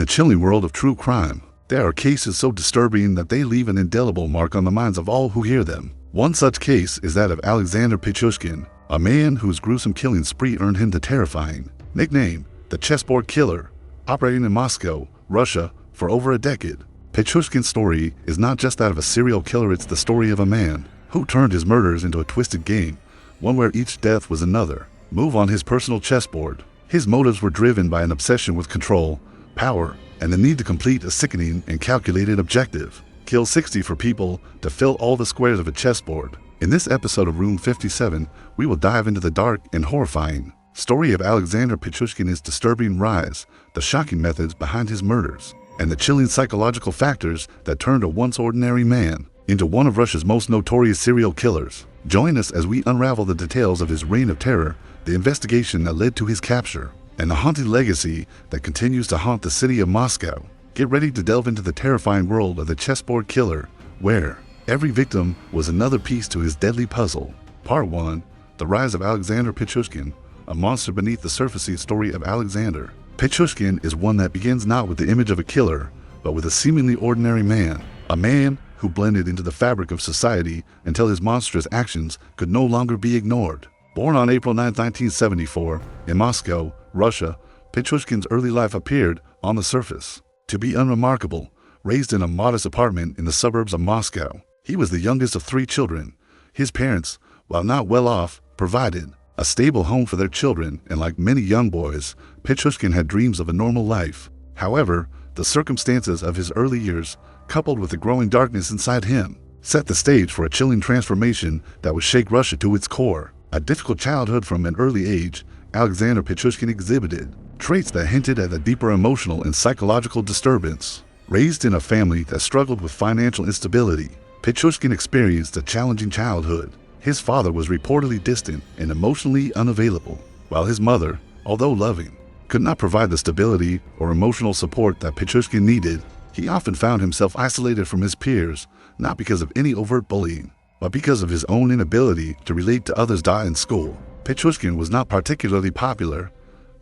the chilling world of true crime, there are cases so disturbing that they leave an indelible mark on the minds of all who hear them. One such case is that of Alexander Pichushkin, a man whose gruesome killing spree earned him the terrifying nickname, the Chessboard Killer, operating in Moscow, Russia, for over a decade. Pichushkin's story is not just that of a serial killer, it's the story of a man who turned his murders into a twisted game, one where each death was another move on his personal chessboard. His motives were driven by an obsession with control, power, and the need to complete a sickening and calculated objective: kill 60 for people to fill all the squares of a chessboard. In this episode of Room 57, we will dive into the dark and horrifying story of Alexander Pichushkin, his disturbing rise, the shocking methods behind his murders, and the chilling psychological factors that turned a once ordinary man into one of Russia's most notorious serial killers. Join us as we unravel the details of his reign of terror, the investigation that led to his capture, and the haunting legacy that continues to haunt the city of Moscow. Get ready to delve into the terrifying world of the Chessboard Killer, where every victim was another piece to his deadly puzzle. Part 1. The Rise of Alexander Pichushkin, a monster beneath the surface. Story of Alexander Pichushkin is one that begins not with the image of a killer, but with a seemingly ordinary man, a man who blended into the fabric of society until his monstrous actions could no longer be ignored. Born on April 9, 1974, in Moscow, Russia, Pichushkin's early life appeared, on the surface, to be unremarkable. Raised in a modest apartment in the suburbs of Moscow, he was the youngest of 3 children. His parents, while not well off, provided a stable home for their children, and like many young boys, Pichushkin had dreams of a normal life. However, the circumstances of his early years, coupled with the growing darkness inside him, set the stage for a chilling transformation that would shake Russia to its core. A difficult childhood. From an early age, Alexander Pichushkin exhibited traits that hinted at a deeper emotional and psychological disturbance. Raised in a family that struggled with financial instability, Pichushkin experienced a challenging childhood. His father was reportedly distant and emotionally unavailable, while his mother, although loving, could not provide the stability or emotional support that Pichushkin needed. He often found himself isolated from his peers, not because of any overt bullying, but because of his own inability to relate to others. In school, Pichushkin was not particularly popular.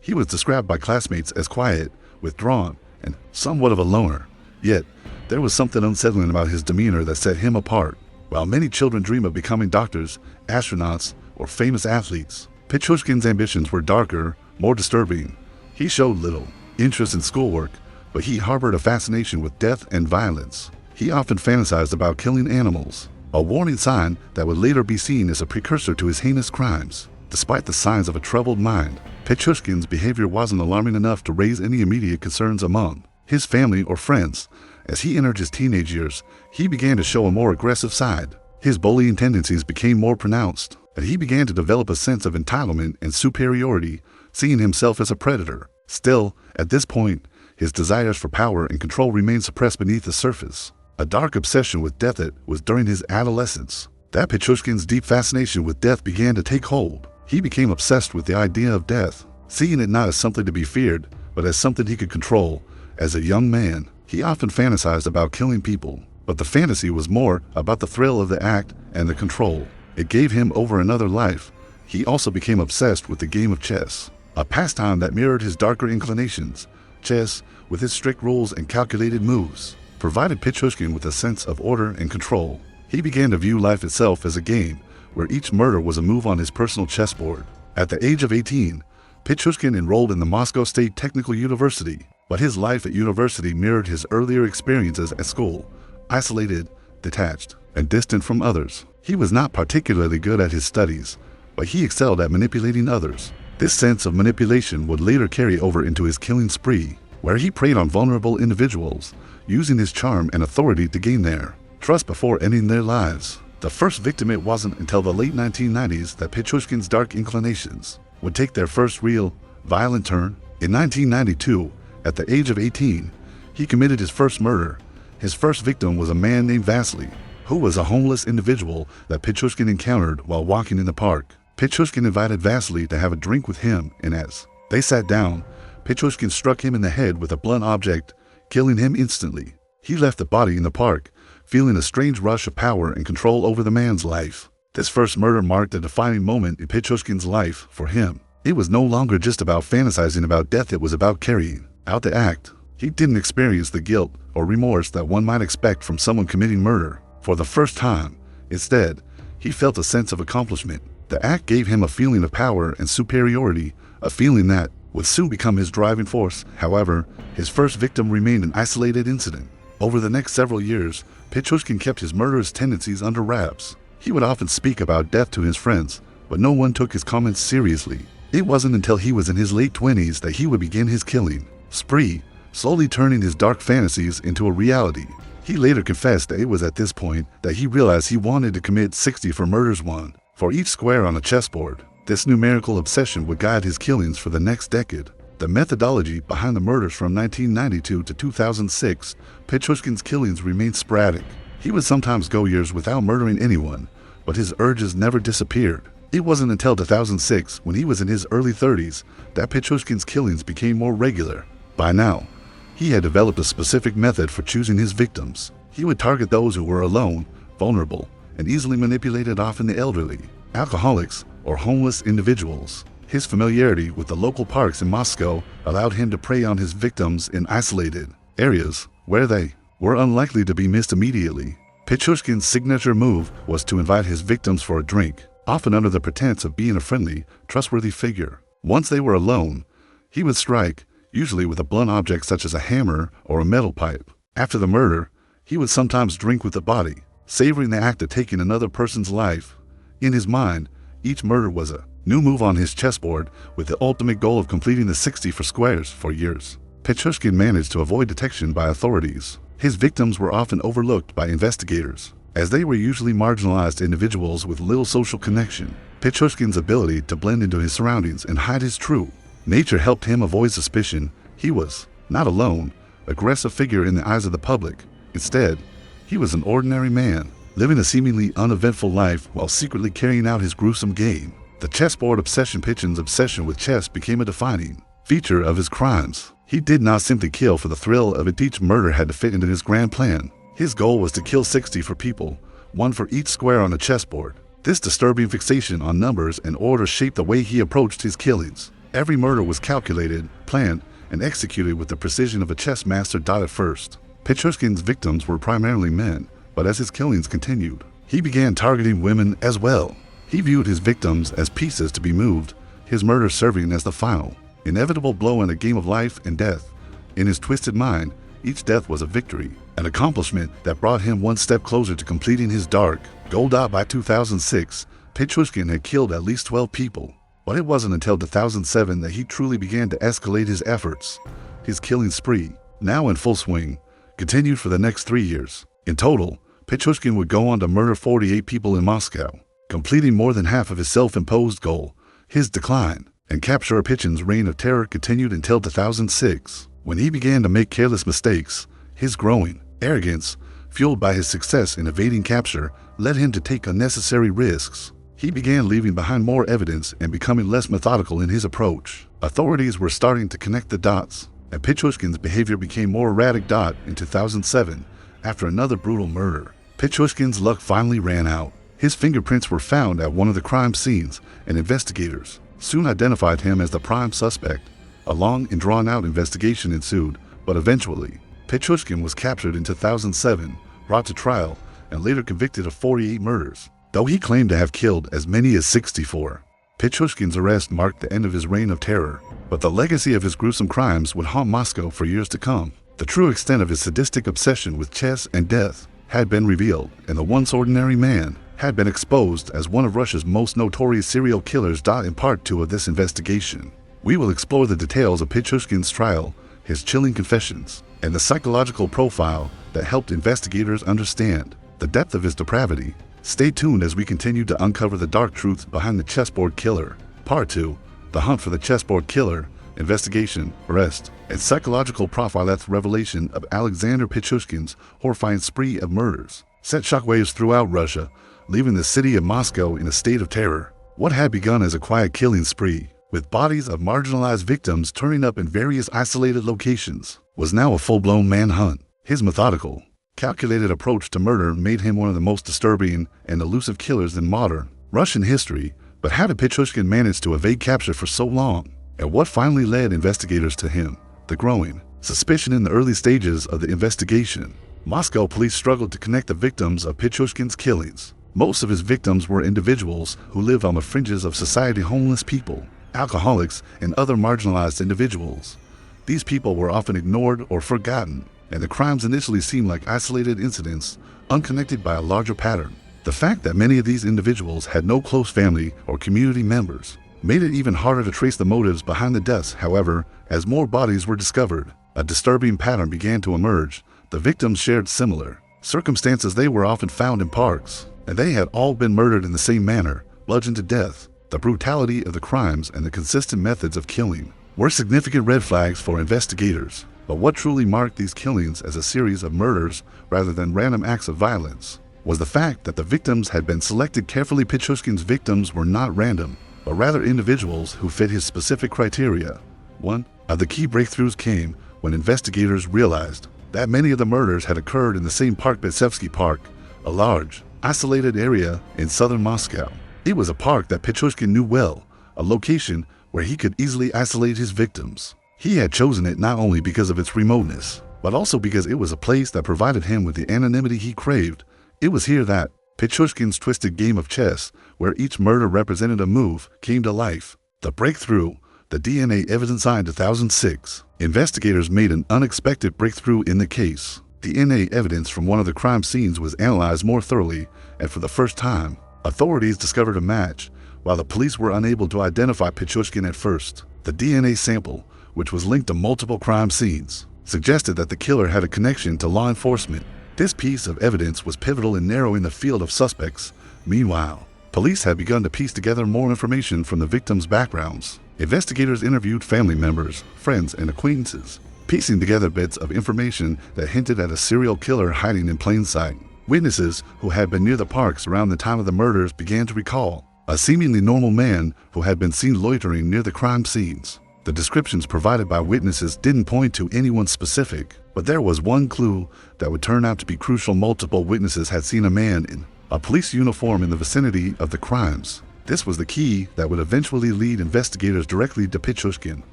He was described by classmates as quiet, withdrawn, and somewhat of a loner. Yet, there was something unsettling about his demeanor that set him apart. While many children dream of becoming doctors, astronauts, or famous athletes, Pichushkin's ambitions were darker, more disturbing. He showed little interest in schoolwork, but he harbored a fascination with death and violence. He often fantasized about killing animals, a warning sign that would later be seen as a precursor to his heinous crimes. Despite the signs of a troubled mind, Pichushkin's behavior wasn't alarming enough to raise any immediate concerns among his family or friends. As he entered his teenage years, he began to show a more aggressive side. His bullying tendencies became more pronounced, and he began to develop a sense of entitlement and superiority, seeing himself as a predator. Still, at this point, his desires for power and control remained suppressed beneath the surface. A dark obsession with death was during his adolescence that Pichushkin's deep fascination with death began to take hold. He became obsessed with the idea of death, seeing it not as something to be feared, but as something he could control. As a young man, he often fantasized about killing people, but the fantasy was more about the thrill of the act and the control it gave him over another life. He also became obsessed with the game of chess, a pastime that mirrored his darker inclinations. Chess, with its strict rules and calculated moves, provided Pichushkin with a sense of order and control. He began to view life itself as a game, where each murder was a move on his personal chessboard. At the age of 18, Pichushkin enrolled in the Moscow State Technical University, but his life at university mirrored his earlier experiences at school: isolated, detached, and distant from others. He was not particularly good at his studies, but he excelled at manipulating others. This sense of manipulation would later carry over into his killing spree, where he preyed on vulnerable individuals, using his charm and authority to gain their trust before ending their lives. The first victim. It wasn't until the late 1990s that Pichushkin's dark inclinations would take their first real, violent turn. In 1992, at the age of 18, he committed his first murder. His first victim was a man named Vasily, who was a homeless individual that Pichushkin encountered while walking in the park. Pichushkin invited Vasily to have a drink with him, and as they sat down, Pichushkin struck him in the head with a blunt object, killing him instantly. He left the body in the park, feeling a strange rush of power and control over the man's life. This first murder marked a defining moment in Pichushkin's life. For him, it was no longer just about fantasizing about death, it was about carrying out the act He didn't experience the guilt or remorse that one might expect from someone committing murder for the first time. Instead, he felt a sense of accomplishment. The act gave him a feeling of power and superiority, a feeling that would soon become his driving force. However, his first victim remained an isolated incident. Over the next several years, Pichushkin kept his murderous tendencies under wraps. He would often speak about death to his friends, but no one took his comments seriously. It wasn't until he was in his late 20s that he would begin his killing spree, slowly turning his dark fantasies into a reality. He later confessed that it was at this point that he realized he wanted to commit 60 for murders, one for each square on a chessboard. This numerical obsession would guide his killings for the next decade. The methodology behind the murders from 1992 to 2006, Pichushkin's killings remained sporadic. He would sometimes go years without murdering anyone, but his urges never disappeared. It wasn't until 2006, when he was in his early 30s, that Pichushkin's killings became more regular. By now, he had developed a specific method for choosing his victims. He would target those who were alone, vulnerable, and easily manipulated, often the elderly, alcoholics, or homeless individuals. His familiarity with the local parks in Moscow allowed him to prey on his victims in isolated areas where they were unlikely to be missed immediately. Pichushkin's signature move was to invite his victims for a drink, often under the pretense of being a friendly, trustworthy figure. Once they were alone, he would strike, usually with a blunt object such as a hammer or a metal pipe. After the murder, he would sometimes drink with the body, savoring the act of taking another person's life. In his mind, each murder was a new move on his chessboard, with the ultimate goal of completing the 60 for squares. For years, Pichushkin managed to avoid detection by authorities. His victims were often overlooked by investigators, as they were usually marginalized individuals with little social connection. Pichushkin's ability to blend into his surroundings and hide his true nature helped him avoid suspicion. He was not a lone, aggressive figure in the eyes of the public. Instead, he was an ordinary man, living a seemingly uneventful life while secretly carrying out his gruesome game. The chessboard obsession. Pichushkin's obsession with chess became a defining feature of his crimes. He did not simply kill for the thrill of it. Each murder had to fit into his grand plan. His goal was to kill 60 for people, one for each square on the chessboard. This disturbing fixation on numbers and order shaped the way he approached his killings. Every murder was calculated, planned, and executed with the precision of a chess master. At first, Pichushkin's victims were primarily men, but as his killings continued, he began targeting women as well. He viewed his victims as pieces to be moved, his murder serving as the final, inevitable blow in a game of life and death. In his twisted mind, each death was a victory, an accomplishment that brought him one step closer to completing his dark goal. By 2006, Pichushkin had killed at least 12 people, but it wasn't until 2007 that he truly began to escalate his efforts. His killing spree, now in full swing, continued for the next 3 years. In total, Pichushkin would go on to murder 48 people in Moscow, completing more than half of his self-imposed goal. His decline and capture of Pichushkin's reign of terror continued until 2006, when he began to make careless mistakes. His growing arrogance, fueled by his success in evading capture, led him to take unnecessary risks. He began leaving behind more evidence and becoming less methodical in his approach. Authorities were starting to connect the dots, and Pichushkin's behavior became more erratic. In 2007, after another brutal murder, Pichushkin's luck finally ran out. His fingerprints were found at one of the crime scenes, and investigators soon identified him as the prime suspect. A long and drawn-out investigation ensued, but eventually, Pichushkin was captured in 2007, brought to trial, and later convicted of 48 murders, though he claimed to have killed as many as 64. Pichushkin's arrest marked the end of his reign of terror, but the legacy of his gruesome crimes would haunt Moscow for years to come. The true extent of his sadistic obsession with chess and death had been revealed, and the once ordinary man had been exposed as one of Russia's most notorious serial killers. In part 2 of this investigation, we will explore the details of Pichushkin's trial, his chilling confessions, and the psychological profile that helped investigators understand the depth of his depravity. Stay tuned as we continue to uncover the dark truth behind the Chessboard Killer. Part 2, The Hunt for the Chessboard Killer, Investigation, Arrest, and Psychological Profile. The revelation of Alexander Pichushkin's horrifying spree of murders set shockwaves throughout Russia, leaving the city of Moscow in a state of terror. What had begun as a quiet killing spree, with bodies of marginalized victims turning up in various isolated locations, was now a full-blown manhunt. His methodical, calculated approach to murder made him one of the most disturbing and elusive killers in modern Russian history. But how did Pichushkin manage to evade capture for so long? And what finally led investigators to him? The growing suspicion in the early stages of the investigation. Moscow police struggled to connect the victims of Pichushkin's killings. Most of his victims were individuals who lived on the fringes of society, homeless people, alcoholics, and other marginalized individuals. These people were often ignored or forgotten, and the crimes initially seemed like isolated incidents, unconnected by a larger pattern. The fact that many of these individuals had no close family or community members made it even harder to trace the motives behind the deaths. However, as more bodies were discovered, a disturbing pattern began to emerge. The victims shared similar circumstances. They were often found in parks, and they had all been murdered in the same manner, bludgeoned to death. The brutality of the crimes and the consistent methods of killing were significant red flags for investigators. But what truly marked these killings as a series of murders rather than random acts of violence was the fact that the victims had been selected carefully. Pichushkin's victims were not random, but rather individuals who fit his specific criteria. One of the key breakthroughs came when investigators realized that many of the murders had occurred in the same park, Betsevsky Park, a large, isolated area in southern Moscow. It was a park that Pichushkin knew well, a location where he could easily isolate his victims. He had chosen it not only because of its remoteness, but also because it was a place that provided him with the anonymity he craved. It was here that Pichushkin's twisted game of chess, where each murder represented a move, came to life. The breakthrough, the DNA evidence. In 2006, investigators made an unexpected breakthrough in the case. DNA evidence from one of the crime scenes was analyzed more thoroughly, and for the first time, authorities discovered a match. While the police were unable to identify Pichushkin at first, the DNA sample, which was linked to multiple crime scenes, suggested that the killer had a connection to law enforcement. This piece of evidence was pivotal in narrowing the field of suspects. Meanwhile, police had begun to piece together more information from the victims' backgrounds. Investigators interviewed family members, friends, and acquaintances, piecing together bits of information that hinted at a serial killer hiding in plain sight. Witnesses who had been near the parks around the time of the murders began to recall a seemingly normal man who had been seen loitering near the crime scenes. The descriptions provided by witnesses didn't point to anyone specific, but there was one clue that would turn out to be crucial. Multiple witnesses had seen a man in a police uniform in the vicinity of the crimes. This was the key that would eventually lead investigators directly to Pichushkin.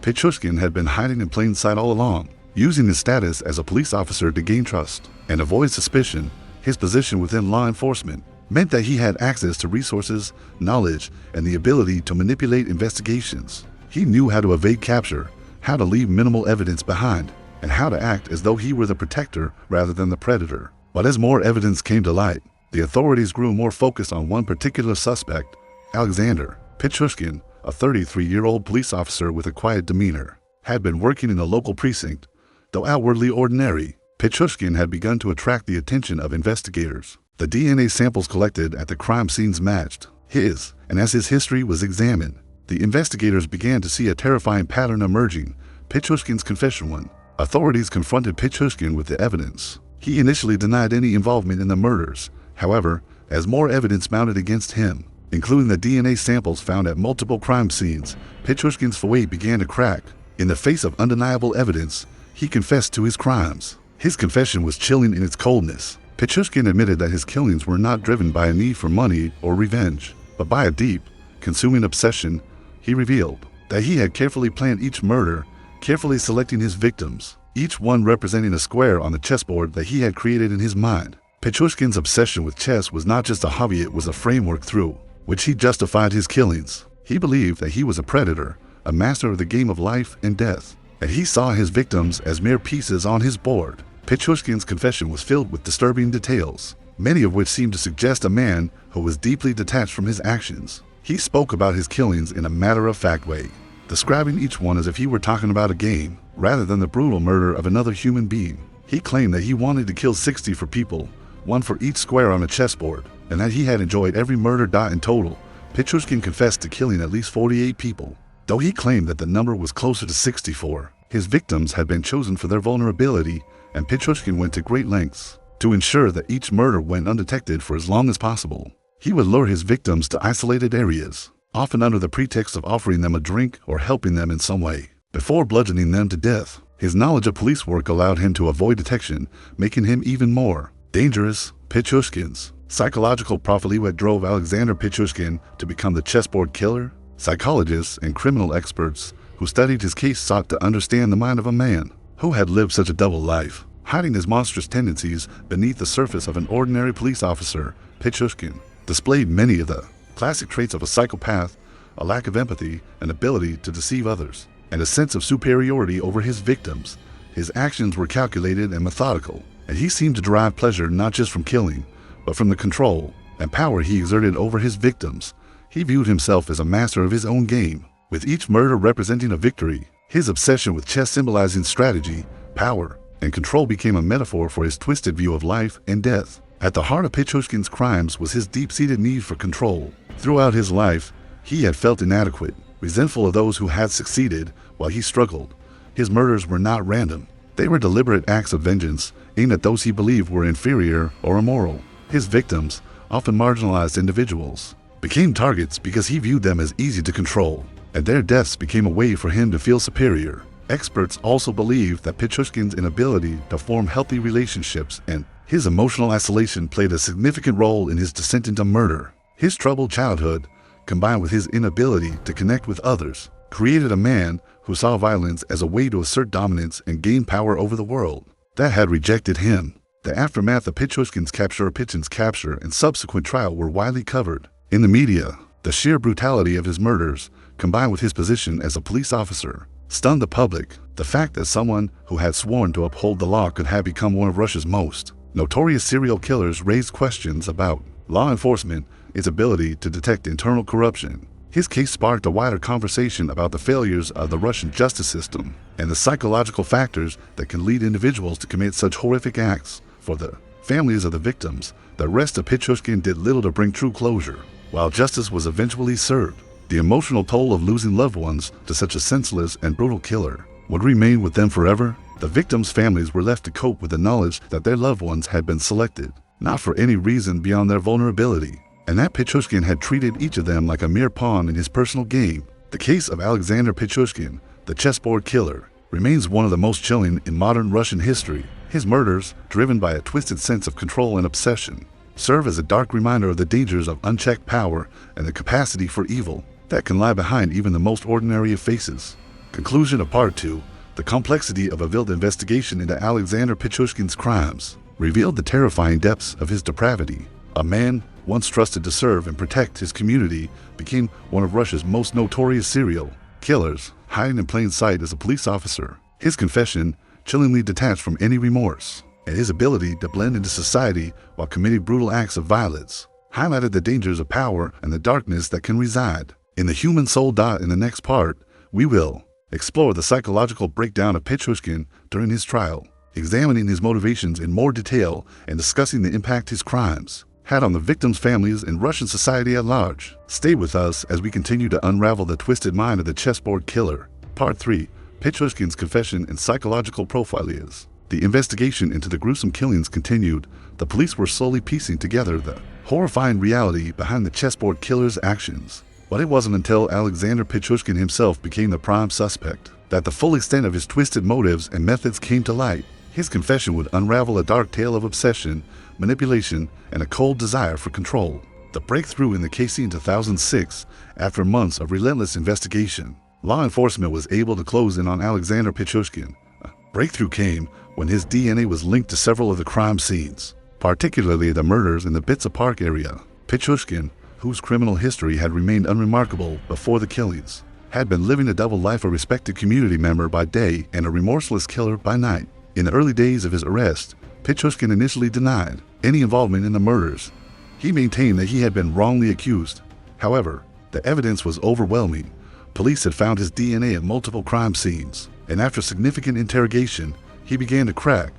Pichushkin had been hiding in plain sight all along, using his status as a police officer to gain trust and avoid suspicion. His position within law enforcement meant that he had access to resources, knowledge, and the ability to manipulate investigations. He knew how to evade capture, how to leave minimal evidence behind, and how to act as though he were the protector rather than the predator. But as more evidence came to light, the authorities grew more focused on one particular suspect, Alexander Pichushkin, a 33-year-old police officer with a quiet demeanor, had been working in the local precinct. Though outwardly ordinary, Pichushkin had begun to attract the attention of investigators. The DNA samples collected at the crime scenes matched his, and as his history was examined, the investigators began to see a terrifying pattern emerging. Pichushkin's confession. When authorities confronted Pichushkin with the evidence, he initially denied any involvement in the murders. However, as more evidence mounted against him, including the DNA samples found at multiple crime scenes, Pichushkin's facade began to crack. In the face of undeniable evidence, he confessed to his crimes. His confession was chilling in its coldness. Pichushkin admitted that his killings were not driven by a need for money or revenge, but by a deep, consuming obsession. He revealed that he had carefully planned each murder, carefully selecting his victims, each one representing a square on the chessboard that he had created in his mind. Pichushkin's obsession with chess was not just a hobby, it was a framework through which he justified his killings. He believed that he was a predator, a master of the game of life and death, and he saw his victims as mere pieces on his board. Pichushkin's confession was filled with disturbing details, many of which seemed to suggest a man who was deeply detached from his actions. He spoke about his killings in a matter-of-fact way, describing each one as if he were talking about a game, rather than the brutal murder of another human being. He claimed that he wanted to kill 60 for people, one for each square on a chessboard, and that he had enjoyed every murder. In total, Pichushkin confessed to killing at least 48 people. Though he claimed that the number was closer to 64, his victims had been chosen for their vulnerability, and Pichushkin went to great lengths to ensure that each murder went undetected for as long as possible. He would lure his victims to isolated areas, often under the pretext of offering them a drink or helping them in some way, before bludgeoning them to death. His knowledge of police work allowed him to avoid detection, making him even more dangerous. Pichushkin's psychological profile. What drove Alexander Pichushkin to become the chessboard killer? Psychologists and criminal experts who studied his case sought to understand the mind of a man who had lived such a double life, hiding his monstrous tendencies beneath the surface of an ordinary police officer. Pichushkin displayed many of the classic traits of a psychopath: a lack of empathy, an ability to deceive others, and a sense of superiority over his victims. His actions were calculated and methodical, and he seemed to derive pleasure not just from killing, but from the control and power he exerted over his victims. He viewed himself as a master of his own game, with each murder representing a victory. His obsession with chess symbolizing strategy, power, and control became a metaphor for his twisted view of life and death. At the heart of Pichushkin's crimes was his deep-seated need for control. Throughout his life, he had felt inadequate, resentful of those who had succeeded while he struggled. His murders were not random. They were deliberate acts of vengeance aimed at those he believed were inferior or immoral. His victims, often marginalized individuals, became targets because he viewed them as easy to control, and their deaths became a way for him to feel superior. Experts also believe that Pichushkin's inability to form healthy relationships and his emotional isolation played a significant role in his descent into murder. His troubled childhood, combined with his inability to connect with others, created a man who saw violence as a way to assert dominance and gain power over the world that had rejected him. The aftermath of Pichushkin's capture and subsequent trial were widely covered in the media. The sheer brutality of his murders, combined with his position as a police officer, stunned the public. The fact that someone who had sworn to uphold the law could have become one of Russia's most notorious serial killers raised questions about law enforcement, its ability to detect internal corruption. His case sparked a wider conversation about the failures of the Russian justice system and the psychological factors that can lead individuals to commit such horrific acts. For the families of the victims, the arrest of Pichushkin did little to bring true closure. While justice was eventually served, the emotional toll of losing loved ones to such a senseless and brutal killer would remain with them forever. The victims' families were left to cope with the knowledge that their loved ones had been selected, not for any reason beyond their vulnerability, and that Pichushkin had treated each of them like a mere pawn in his personal game. The case of Alexander Pichushkin, the chessboard killer, remains one of the most chilling in modern Russian history. His murders, driven by a twisted sense of control and obsession, serve as a dark reminder of the dangers of unchecked power and the capacity for evil that can lie behind even the most ordinary of faces. Conclusion of Part 2. The complexity of a veiled investigation into Alexander Pichushkin's crimes revealed the terrifying depths of his depravity. A man once trusted to serve and protect his community became one of Russia's most notorious serial killers, hiding in plain sight as a police officer. His confession, chillingly detached from any remorse, and his ability to blend into society while committing brutal acts of violence, highlighted the dangers of power and the darkness that can reside in the human soul. In the next part, we will explore the psychological breakdown of Pichushkin during his trial, examining his motivations in more detail and discussing the impact his crimes had on the victims' families and Russian society at large. Stay with us as we continue to unravel the twisted mind of the chessboard killer. Part 3. Pichushkin's confession and psychological profiles. The investigation into the gruesome killings continued. The police were slowly piecing together the horrifying reality behind the chessboard killer's actions. But it wasn't until Alexander Pichushkin himself became the prime suspect that the full extent of his twisted motives and methods came to light. His confession would unravel a dark tale of obsession, manipulation, and a cold desire for control. The breakthrough in the case in 2006, after months of relentless investigation, law enforcement was able to close in on Alexander Pichushkin. A breakthrough came when his DNA was linked to several of the crime scenes, particularly the murders in the Bitsa Park area. Pichushkin, whose criminal history had remained unremarkable before the killings, had been living a double life: a respected community member by day and a remorseless killer by night. In the early days of his arrest, Pichushkin initially denied any involvement in the murders. He maintained that he had been wrongly accused. However, the evidence was overwhelming. Police had found his DNA at multiple crime scenes, and after significant interrogation, he began to crack.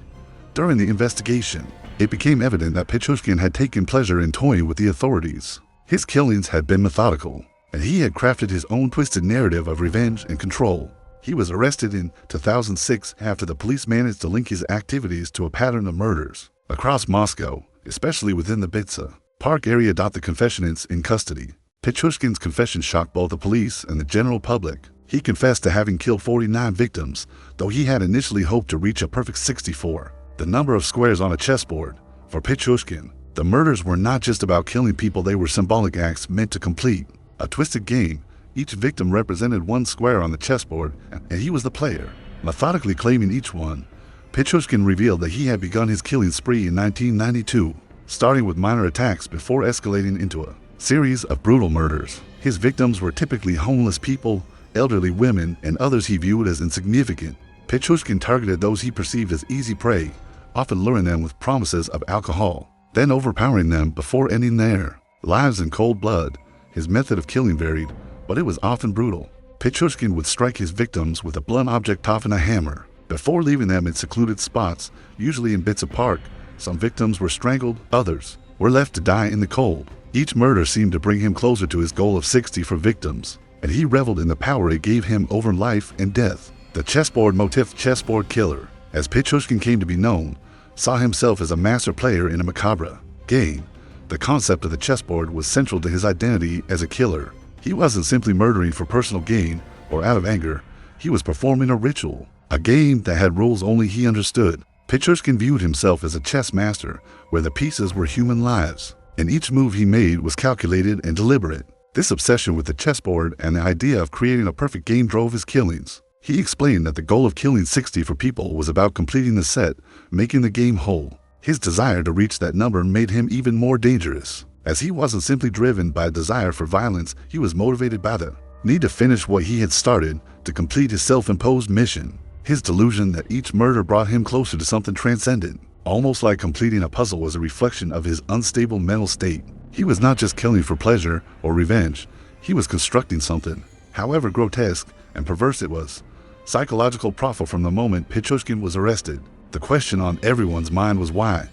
During the investigation, it became evident that Pichushkin had taken pleasure in toying with the authorities. His killings had been methodical, and he had crafted his own twisted narrative of revenge and control. He was arrested in 2006 after the police managed to link his activities to a pattern of murders across Moscow, especially within the Bitsa Park area. The confession in custody. Pichushkin's confession shocked both the police and the general public. He confessed to having killed 49 victims, though he had initially hoped to reach a perfect 64, the number of squares on a chessboard. For Pichushkin, the murders were not just about killing people, they were symbolic acts meant to complete a twisted game. Each victim represented one square on the chessboard, and he was the player. methodically claiming each one. Pichushkin revealed that he had begun his killing spree in 1992, starting with minor attacks before escalating into a series of brutal murders. His victims were typically homeless people, elderly women, and others he viewed as insignificant. Pichushkin targeted those he perceived as easy prey, often luring them with promises of alcohol, then overpowering them before ending their lives in cold blood. His method of killing varied, but it was often brutal. Pichushkin would strike his victims with a blunt object, often a hammer, before leaving them in secluded spots, usually in bits of park. Some victims were strangled, others were left to die in the cold. Each murder seemed to bring him closer to his goal of 60 for victims, and he reveled in the power it gave him over life and death. The chessboard motif. Chessboard Killer, as Pichushkin came to be known, saw himself as a master player in a macabre game. The concept of the chessboard was central to his identity as a killer. He wasn't simply murdering for personal gain or out of anger. He was performing a ritual, a game that had rules only he understood. Pichushkin viewed himself as a chess master, where the pieces were human lives, and each move he made was calculated and deliberate. This obsession with the chessboard and the idea of creating a perfect game drove his killings. He explained that the goal of killing 60 for people was about completing the set, making the game whole. His desire to reach that number made him even more dangerous, as he wasn't simply driven by a desire for violence. He was motivated by the need to finish what he had started, to complete his self-imposed mission. His delusion that each murder brought him closer to something transcendent, almost like completing a puzzle, was a reflection of his unstable mental state. He was not just killing for pleasure or revenge, he was constructing something, however grotesque and perverse it was. Psychological profile. From the moment Pichushkin was arrested, the question on everyone's mind was why.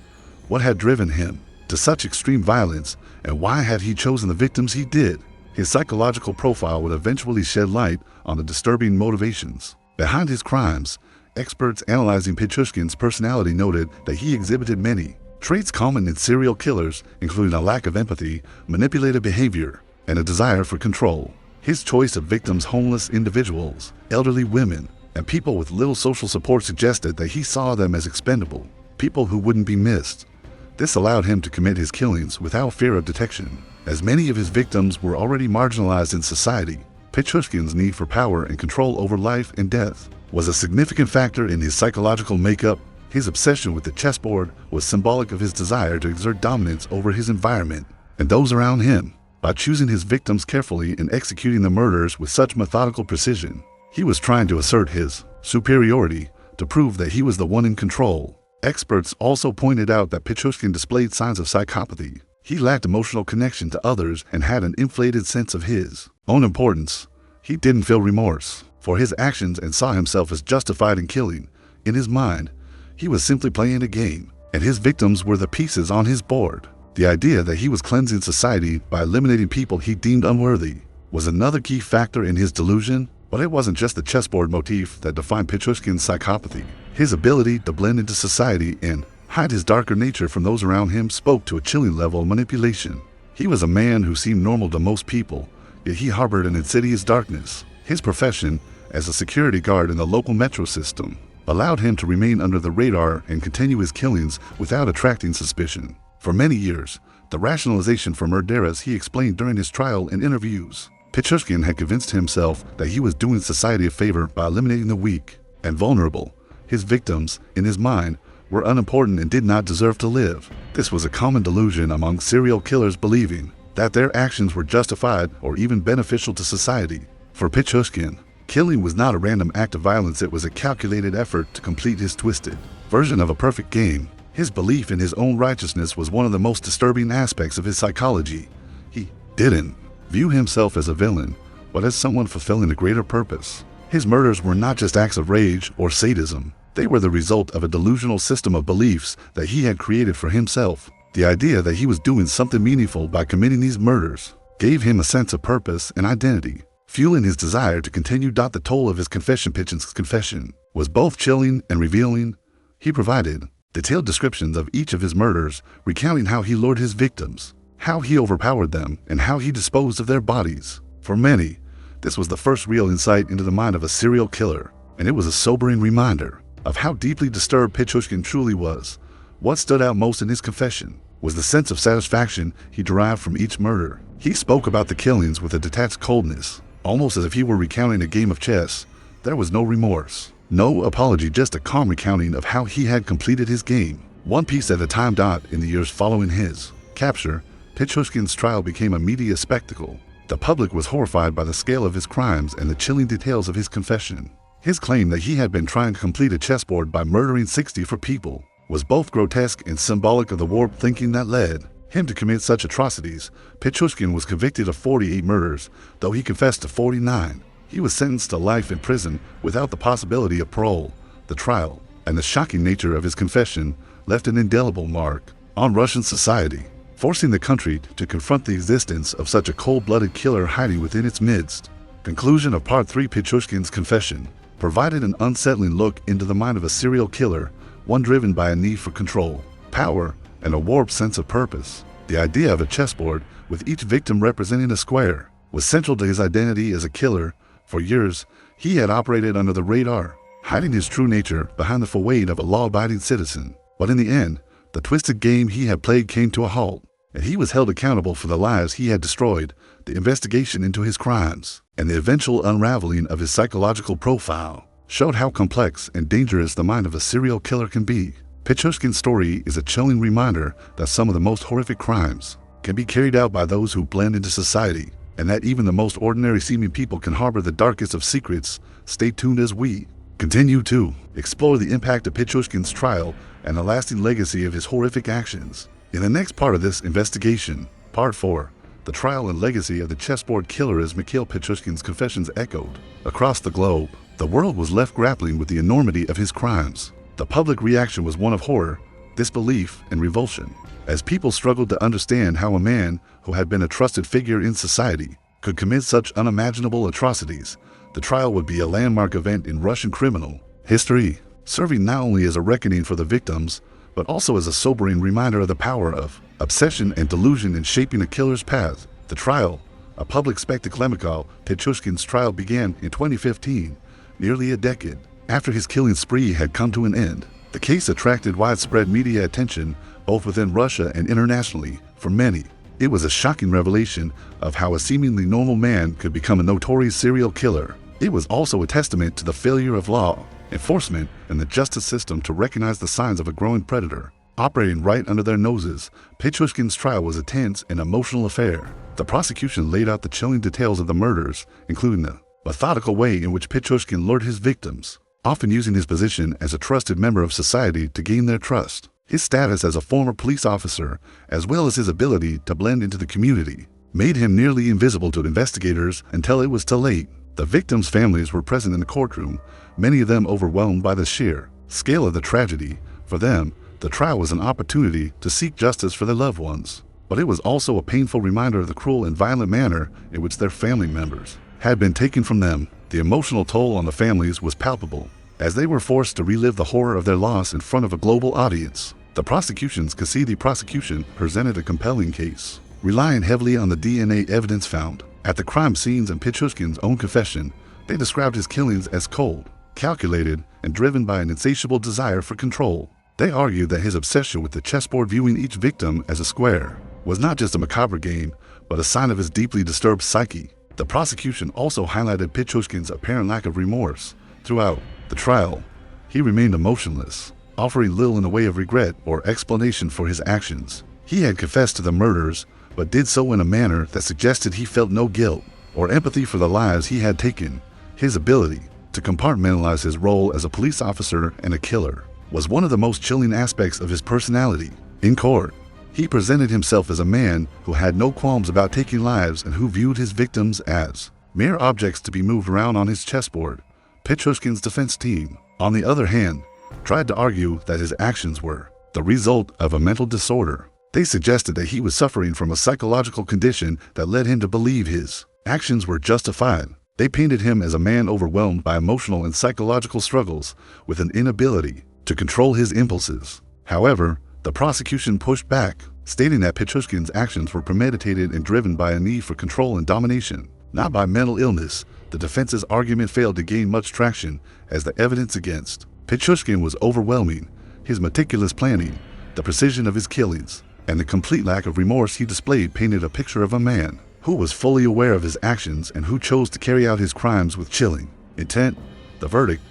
What had driven him to such extreme violence, and why had he chosen the victims he did? His psychological profile would eventually shed light on the disturbing motivations behind his crimes. Experts analyzing Pichushkin's personality noted that he exhibited many traits common in serial killers, including a lack of empathy, manipulative behavior, and a desire for control. His choice of victims, homeless individuals, elderly women, and people with little social support, suggested that he saw them as expendable, people who wouldn't be missed. This allowed him to commit his killings without fear of detection, as many of his victims were already marginalized in society. Pichushkin's need for power and control over life and death was a significant factor in his psychological makeup. His obsession with the chessboard was symbolic of his desire to exert dominance over his environment and those around him. By choosing his victims carefully and executing the murders with such methodical precision, he was trying to assert his superiority, to prove that he was the one in control. Experts also pointed out that Pichushkin displayed signs of psychopathy. He lacked emotional connection to others and had an inflated sense of his own importance. He didn't feel remorse for his actions and saw himself as justified in killing. In his mind, he was simply playing a game, and his victims were the pieces on his board. The idea that he was cleansing society by eliminating people he deemed unworthy was another key factor in his delusion. But it wasn't just the chessboard motif that defined Pichushkin's psychopathy. His ability to blend into society and hide his darker nature from those around him spoke to a chilling level of manipulation. He was a man who seemed normal to most people, yet he harbored an insidious darkness. His profession as a security guard in the local metro system allowed him to remain under the radar and continue his killings without attracting suspicion. For many years, the rationalization for murderers he explained during his trial and interviews. Pichushkin had convinced himself that he was doing society a favor by eliminating the weak and vulnerable. His victims, in his mind, were unimportant and did not deserve to live. This was a common delusion among serial killers, believing that their actions were justified or even beneficial to society. For Pichushkin, killing was not a random act of violence, it was a calculated effort to complete his twisted version of a perfect game. His belief in his own righteousness was one of the most disturbing aspects of his psychology. He didn't view himself as a villain, but as someone fulfilling a greater purpose. His murders were not just acts of rage or sadism. They were the result of a delusional system of beliefs that he had created for himself. The idea that he was doing something meaningful by committing these murders gave him a sense of purpose and identity, fueling his desire to continue. The toll of his confession. Pichushkin's confession was both chilling and revealing. He provided detailed descriptions of each of his murders, recounting how he lured his victims, how he overpowered them, and how he disposed of their bodies. For many, this was the first real insight into the mind of a serial killer, and it was a sobering reminder of how deeply disturbed Pichushkin truly was. What stood out most in his confession was the sense of satisfaction he derived from each murder. He spoke about the killings with a detached coldness, almost as if he were recounting a game of chess. There was no remorse, No apology, just a calm recounting of how he had completed his game, one piece at a time. In the years following his capture, Pichushkin's trial became a media spectacle. The public was horrified by the scale of his crimes and the chilling details of his confession. His claim that he had been trying to complete a chessboard by murdering 64 people was both grotesque and symbolic of the warped thinking that led him to commit such atrocities. Pichushkin was convicted of 48 murders, though he confessed to 49. He was sentenced to life in prison without the possibility of parole. The trial and the shocking nature of his confession left an indelible mark on Russian society, forcing the country to confront the existence of such a cold-blooded killer hiding within its midst. Conclusion of Part 3. Pichushkin's confession provided an unsettling look into the mind of a serial killer, one driven by a need for control, power, and a warped sense of purpose. The idea of a chessboard, with each victim representing a square, was central to his identity as a killer. For years, he had operated under the radar, hiding his true nature behind the facade of a law-abiding citizen. But in the end, the twisted game he had played came to a halt, and he was held accountable for the lives he had destroyed. The investigation into his crimes and the eventual unraveling of his psychological profile showed how complex and dangerous the mind of a serial killer can be. Pichushkin's story is a chilling reminder that some of the most horrific crimes can be carried out by those who blend into society, and that even the most ordinary-seeming people can harbor the darkest of secrets. Stay tuned as we continue to explore the impact of Pichushkin's trial and the lasting legacy of his horrific actions. In the next part of this investigation, Part 4, the trial and legacy of the chessboard killer. As Mikhail Pichushkin's confessions echoed across the globe, the world was left grappling with the enormity of his crimes. The public reaction was one of horror, disbelief, and revulsion, as people struggled to understand how a man who had been a trusted figure in society could commit such unimaginable atrocities. The trial would be a landmark event in Russian criminal history, serving not only as a reckoning for the victims, but also as a sobering reminder of the power of obsession and delusion in shaping a killer's path. The trial, a public spectacle. Mikhail Pichushkin's trial began in 2015, nearly a decade after his killing spree had come to an end. The case attracted widespread media attention, both within Russia and internationally. For many, it was a shocking revelation of how a seemingly normal man could become a notorious serial killer. It was also a testament to the failure of law enforcement and the justice system to recognize the signs of a growing predator operating right under their noses. Pichushkin's trial was a tense and emotional affair. The prosecution laid out the chilling details of the murders, including the methodical way in which Pichushkin lured his victims, often using his position as a trusted member of society to gain their trust. His status as a former police officer, as well as his ability to blend into the community, made him nearly invisible to investigators until it was too late. The victims' families were present in the courtroom, many of them overwhelmed by the sheer scale of the tragedy. For them, the trial was an opportunity to seek justice for their loved ones, but it was also a painful reminder of the cruel and violent manner in which their family members had been taken from them. The emotional toll on the families was palpable, as they were forced to relive the horror of their loss in front of a global audience. The prosecution presented a compelling case, relying heavily on the DNA evidence found at the crime scenes and Pichushkin's own confession. They described his killings as cold, calculated, and driven by an insatiable desire for control. They argued that his obsession with the chessboard, viewing each victim as a square, was not just a macabre game, but a sign of his deeply disturbed psyche. The prosecution also highlighted Pichushkin's apparent lack of remorse. Throughout the trial, he remained emotionless, offering little in the way of regret or explanation for his actions. He had confessed to the murders, but did so in a manner that suggested he felt no guilt or empathy for the lives he had taken. His ability to compartmentalize his role as a police officer and a killer was one of the most chilling aspects of his personality. In court, he presented himself as a man who had no qualms about taking lives and who viewed his victims as mere objects to be moved around on his chessboard. Pichushkin's defense team, on the other hand, tried to argue that his actions were the result of a mental disorder. They suggested that he was suffering from a psychological condition that led him to believe his actions were justified. They painted him as a man overwhelmed by emotional and psychological struggles, with an inability to control his impulses. However, the prosecution pushed back, stating that Pichushkin's actions were premeditated and driven by a need for control and domination, not by mental illness. The defense's argument failed to gain much traction, as the evidence against Pichushkin was overwhelming. His meticulous planning, the precision of his killings, and the complete lack of remorse he displayed painted a picture of a man who was fully aware of his actions and who chose to carry out his crimes with chilling intent. The verdict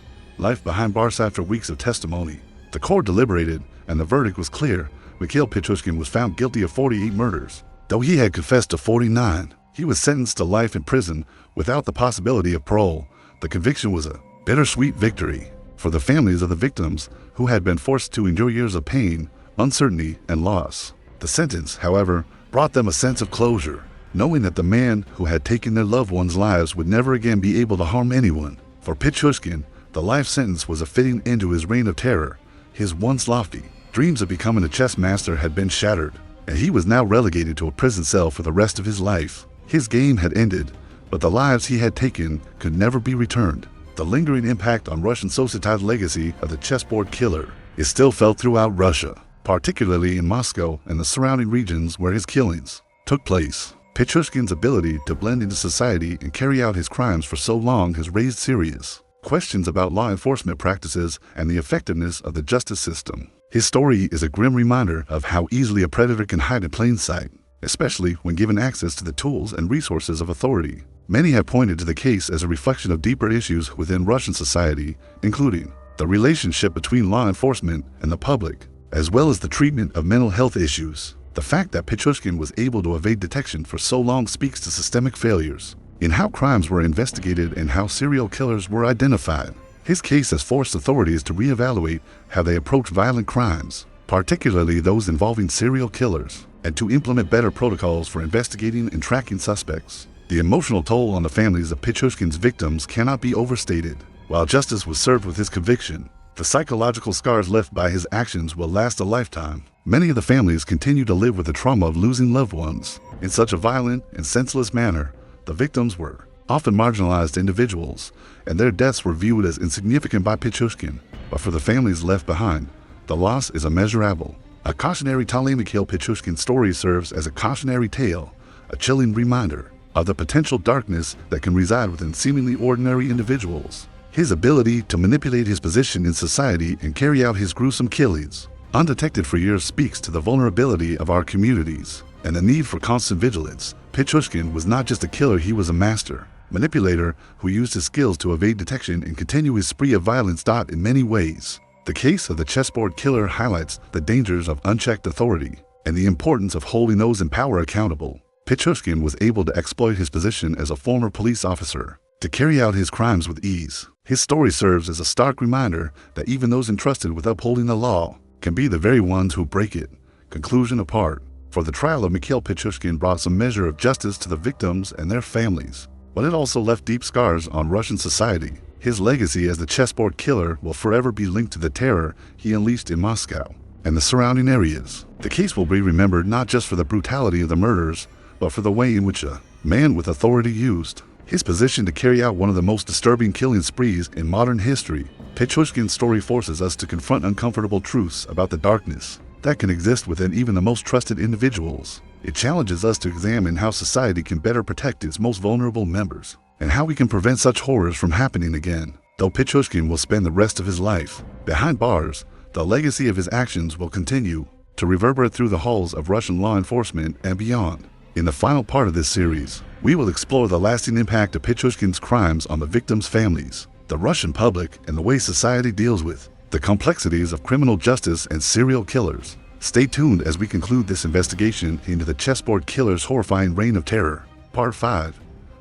life behind bars after weeks of testimony. The court deliberated, and the verdict was clear. Mikhail Pichushkin was found guilty of 48 murders. Though he had confessed to 49, he was sentenced to life in prison without the possibility of parole. The conviction was a bittersweet victory for the families of the victims who had been forced to endure years of pain, uncertainty, and loss. The sentence, however, brought them a sense of closure, knowing that the man who had taken their loved ones' lives would never again be able to harm anyone. For Pichushkin, the life sentence was a fitting end to his reign of terror. His once lofty dreams of becoming a chess master had been shattered, and he was now relegated to a prison cell for the rest of his life. His game had ended, but the lives he had taken could never be returned. The lingering impact on Russian society's legacy of the chessboard killer is still felt throughout Russia, particularly in Moscow and the surrounding regions where his killings took place. Pichushkin's ability to blend into society and carry out his crimes for so long has raised serious questions about law enforcement practices and the effectiveness of the justice system. His story is a grim reminder of how easily a predator can hide in plain sight, especially when given access to the tools and resources of authority. Many have pointed to the case as a reflection of deeper issues within Russian society, including the relationship between law enforcement and the public, as well as the treatment of mental health issues. The fact that Pichushkin was able to evade detection for so long speaks to systemic failures in how crimes were investigated and how serial killers were identified. His case has forced authorities to reevaluate how they approach violent crimes, particularly those involving serial killers, and to implement better protocols for investigating and tracking suspects. The emotional toll on the families of Pichushkin's victims cannot be overstated. While justice was served with his conviction, the psychological scars left by his actions will last a lifetime. Many of the families continue to live with the trauma of losing loved ones. In such a violent and senseless manner, the victims were often marginalized individuals, and their deaths were viewed as insignificant by Pichushkin. But for the families left behind, the loss is immeasurable. A cautionary tale. Mikhail Pichushkin's story serves as a cautionary tale, a chilling reminder of the potential darkness that can reside within seemingly ordinary individuals. His ability to manipulate his position in society and carry out his gruesome killings, undetected for years, speaks to the vulnerability of our communities and the need for constant vigilance. Pichushkin was not just a killer, he was a master manipulator who used his skills to evade detection and continue his spree of violence. In many ways, the case of the chessboard killer highlights the dangers of unchecked authority and the importance of holding those in power accountable. Pichushkin was able to exploit his position as a former police officer to carry out his crimes with ease. His story serves as a stark reminder that even those entrusted with upholding the law can be the very ones who break it. Conclusion apart. For the trial of Mikhail Pichushkin brought some measure of justice to the victims and their families, but it also left deep scars on Russian society. His legacy as the chessboard killer will forever be linked to the terror he unleashed in Moscow and the surrounding areas. The case will be remembered not just for the brutality of the murders, but for the way in which a man with authority used his position to carry out one of the most disturbing killing sprees in modern history. Pichushkin's story forces us to confront uncomfortable truths about the darkness that can exist within even the most trusted individuals. It challenges us to examine how society can better protect its most vulnerable members, and how we can prevent such horrors from happening again. Though Pichushkin will spend the rest of his life behind bars, the legacy of his actions will continue to reverberate through the halls of Russian law enforcement and beyond. In the final part of this series, we will explore the lasting impact of Pichushkin's crimes on the victims' families, the Russian public, and the way society deals with the complexities of criminal justice and serial killers. Stay tuned as we conclude this investigation into the chessboard killer's horrifying reign of terror. Part 5.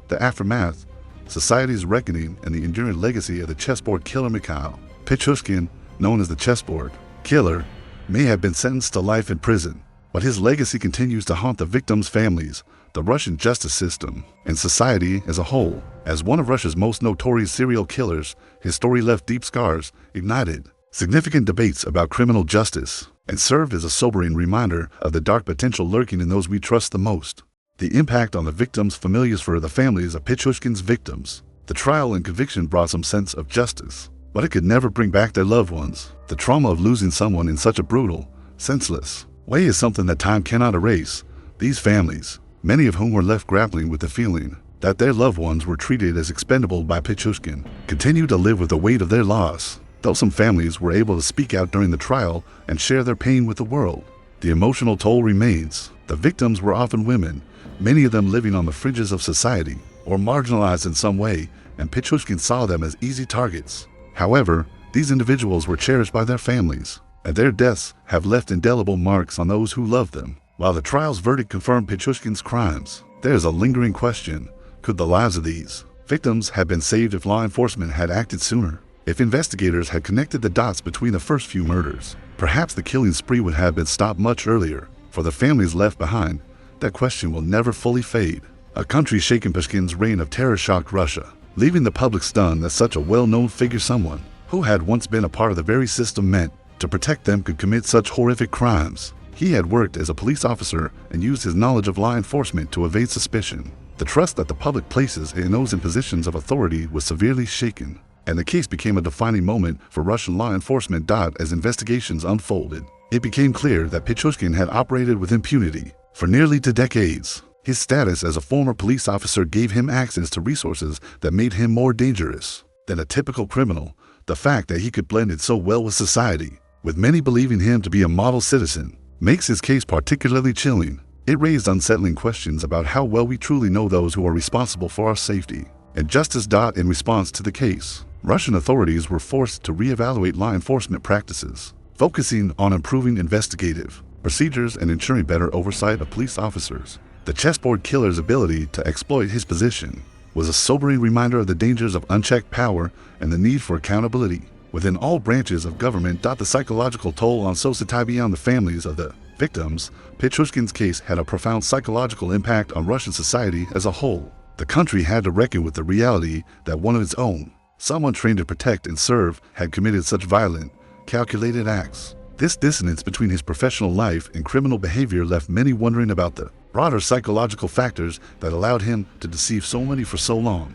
The Aftermath, Society's Reckoning, and the Enduring Legacy of the Chessboard Killer. Mikhail Pichushkin, known as the Chessboard Killer, may have been sentenced to life in prison, but his legacy continues to haunt the victims' families, the Russian justice system, and society as a whole. As one of Russia's most notorious serial killers, his story left deep scars, ignited significant debates about criminal justice, and served as a sobering reminder of the dark potential lurking in those we trust the most. The impact on the victims' families. For the families of Pichushkin's victims, the trial and conviction brought some sense of justice, but it could never bring back their loved ones. The trauma of losing someone in such a brutal, senseless way is something that time cannot erase. These families, many of whom were left grappling with the feeling that their loved ones were treated as expendable by Pichushkin, continue to live with the weight of their loss. Though some families were able to speak out during the trial and share their pain with the world, the emotional toll remains. The victims were often women, many of them living on the fringes of society or marginalized in some way, and Pichushkin saw them as easy targets. However, these individuals were cherished by their families, and their deaths have left indelible marks on those who loved them. While the trial's verdict confirmed Pichushkin's crimes, there is a lingering question: could the lives of these victims have been saved if law enforcement had acted sooner? If investigators had connected the dots between the first few murders, perhaps the killing spree would have been stopped much earlier. For the families left behind, that question will never fully fade. A country shaken. Pichushkin's reign of terror shocked Russia, leaving the public stunned that such a well-known figure, someone who had once been a part of the very system meant to protect them, could commit such horrific crimes. He had worked as a police officer and used his knowledge of law enforcement to evade suspicion. The trust that the public places in those in positions of authority was severely shaken, and the case became a defining moment for Russian law enforcement. As investigations unfolded, it became clear that Pichushkin had operated with impunity for nearly 2 decades. His status as a former police officer gave him access to resources that made him more dangerous than a typical criminal. The fact that he could blend in so well with society, with many believing him to be a model citizen, makes his case particularly chilling. It raised unsettling questions about how well we truly know those who are responsible for our safety and justice. In response to the case, Russian authorities were forced to reevaluate law enforcement practices, focusing on improving investigative procedures and ensuring better oversight of police officers. The chessboard killer's ability to exploit his position was a sobering reminder of the dangers of unchecked power and the need for accountability within all branches of government. The psychological toll on society beyond the families of the victims. Pichushkin's case had a profound psychological impact on Russian society as a whole. The country had to reckon with the reality that one of its own, someone trained to protect and serve, had committed such violent, calculated acts. This dissonance between his professional life and criminal behavior left many wondering about the broader psychological factors that allowed him to deceive so many for so long.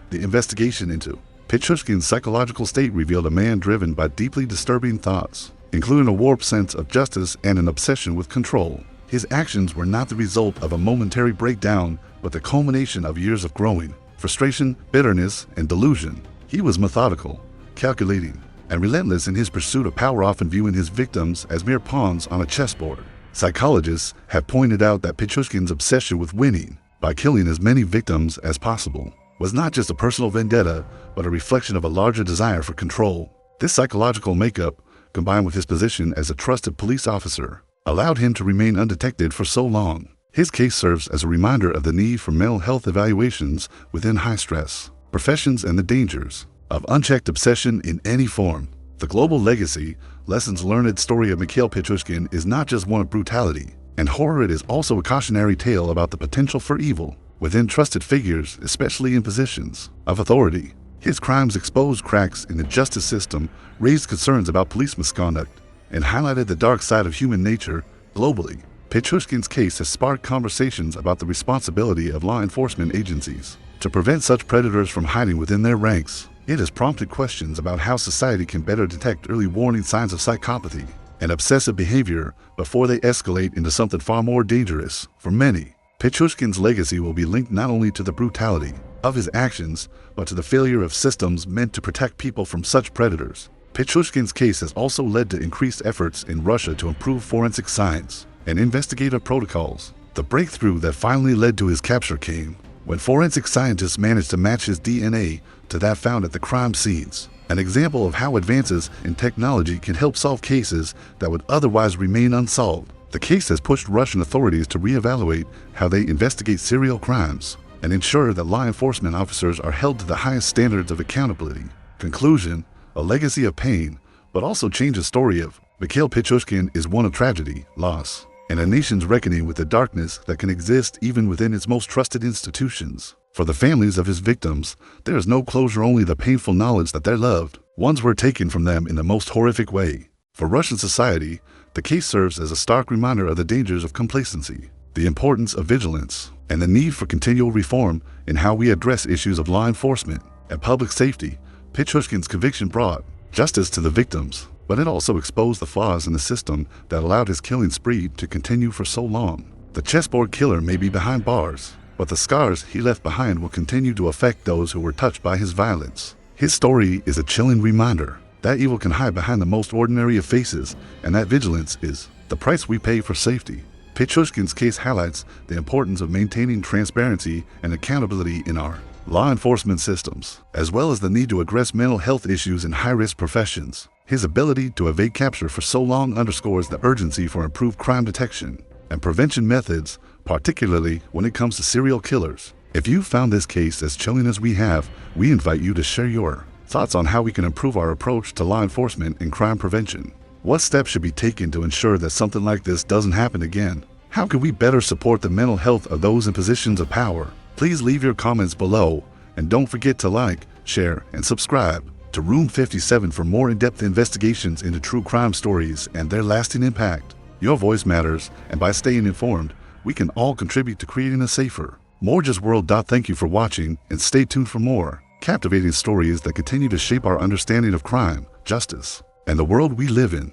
The investigation into Pichushkin's psychological state revealed a man driven by deeply disturbing thoughts, including a warped sense of justice and an obsession with control. His actions were not the result of a momentary breakdown, but the culmination of years of growing frustration, bitterness, and delusion. He was methodical, calculating, and relentless in his pursuit of power, often viewing his victims as mere pawns on a chessboard. Psychologists have pointed out that Pichushkin's obsession with winning, by killing as many victims as possible, was not just a personal vendetta, but a reflection of a larger desire for control. This psychological makeup, combined with his position as a trusted police officer, allowed him to remain undetected for so long. His case serves as a reminder of the need for mental health evaluations within high-stress professions and the dangers of unchecked obsession in any form. The global legacy, lessons learned story of Mikhail Pichushkin is not just one of brutality and horror, it is also a cautionary tale about the potential for evil within trusted figures, especially in positions of authority. His crimes exposed cracks in the justice system, raised concerns about police misconduct, and highlighted the dark side of human nature globally. Pichushkin's case has sparked conversations about the responsibility of law enforcement agencies to prevent such predators from hiding within their ranks. It has prompted questions about how society can better detect early warning signs of psychopathy and obsessive behavior before they escalate into something far more dangerous. For many, Pichushkin's legacy will be linked not only to the brutality of his actions, but to the failure of systems meant to protect people from such predators. Pichushkin's case has also led to increased efforts in Russia to improve forensic science and investigative protocols. The breakthrough that finally led to his capture came when forensic scientists managed to match his DNA to that found at the crime scenes, an example of how advances in technology can help solve cases that would otherwise remain unsolved. The case has pushed Russian authorities to reevaluate how they investigate serial crimes and ensure that law enforcement officers are held to the highest standards of accountability. Conclusion: a legacy of pain, but also change the story of Mikhail Pichushkin is one of tragedy, loss, and a nation's reckoning with the darkness that can exist even within its most trusted institutions. For the families of his victims, there is no closure, only the painful knowledge that their loved ones were taken from them in the most horrific way. For Russian society, the case serves as a stark reminder of the dangers of complacency, the importance of vigilance, and the need for continual reform in how we address issues of law enforcement and public safety. Pichushkin's conviction brought justice to the victims, but it also exposed the flaws in the system that allowed his killing spree to continue for so long. The chessboard killer may be behind bars, but the scars he left behind will continue to affect those who were touched by his violence. His story is a chilling reminder that evil can hide behind the most ordinary of faces, and that vigilance is the price we pay for safety. Pichushkin's case highlights the importance of maintaining transparency and accountability in our law enforcement systems, as well as the need to address mental health issues in high-risk professions. His ability to evade capture for so long underscores the urgency for improved crime detection and prevention methods, particularly when it comes to serial killers. If you found this case as chilling as we have, we invite you to share your thoughts on how we can improve our approach to law enforcement and crime prevention. What steps should be taken to ensure that something like this doesn't happen again? How can we better support the mental health of those in positions of power? Please leave your comments below, and don't forget to like, share, and subscribe to Room 57 for more in-depth investigations into true crime stories and their lasting impact. Your voice matters, and by staying informed, we can all contribute to creating a safer, more just world. Thank you for watching, and stay tuned for more captivating stories that continue to shape our understanding of crime, justice, and the world we live in.